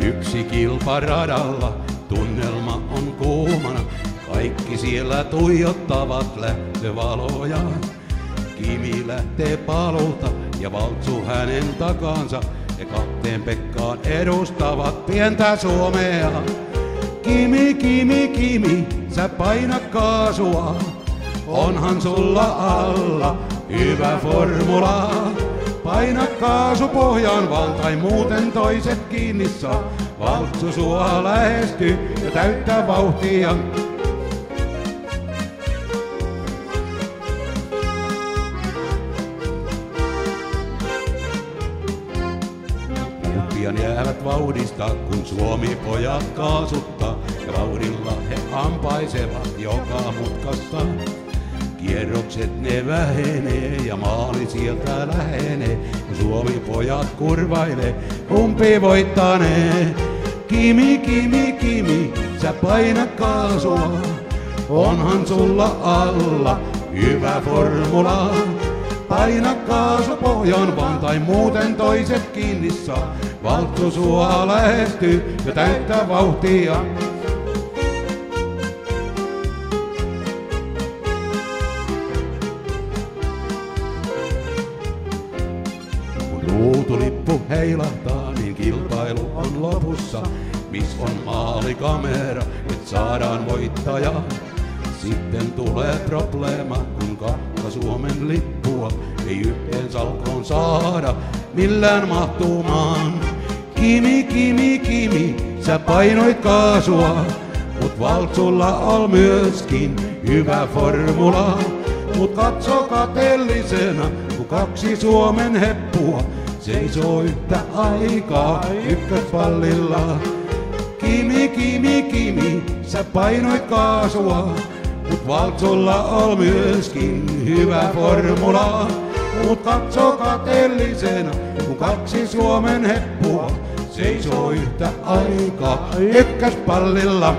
Yksi kilpa radalla, tunnelma on kuumana. Kaikki siellä tuijottavat lähtövaloja. Kimi lähtee palulta ja Valtsu hänen takansa. Ja Kapteen Pekkaan edustavat pientä Suomea. Kimi, Kimi, Kimi, sä paina kaasua. Onhan sulla alla hyvä formula. Paina kaasu pohjaan vaan tai muuten toiset kiinni saa. Valtsu sua lähestyy ja täyttää vauhtia. Pian jäävät vauhdista, kun Suomi pojat kaasuttaa. Ja vauhdilla he ampaisevat joka mutkassa. Kierrokset ne vähenee ja maali sieltä lähenee. Ja Suomi pojat kurvailee, kumpi voittanee. Kimi, Kimi, Kimi, sä paina kaasua. Onhan sulla alla hyvä formula. Paina kaasu pohjaan vaan tai muuten toiset kiinni saa. Valtsu sua lähestyy ja täyttää vauhtia. Kun ruutulippu heilahtaa, niin kilpailu on lopussa. Miss on maalikamera, et saadaan voittaja. Sitten tulee probleema, kun kahta Suomen lippua ei yhteen salkoon saada millään mahtumaan. Kimi, Kimi, Kimi, sä painoit kaasua, mut Valtsulla on myöskin hyvä formula. Mut katso kateellisena, kun kaksi Suomen heppua seisoo yhtä aikaa ykköspallilla. Kimi, Kimi, Kimi, sä painoit kaasua, mut Valtsulla on myöskin hyvä formula. Mut katso kateellisena, kun kaksi Suomen heppua seisoo yhtä aikaa ykköspallilla.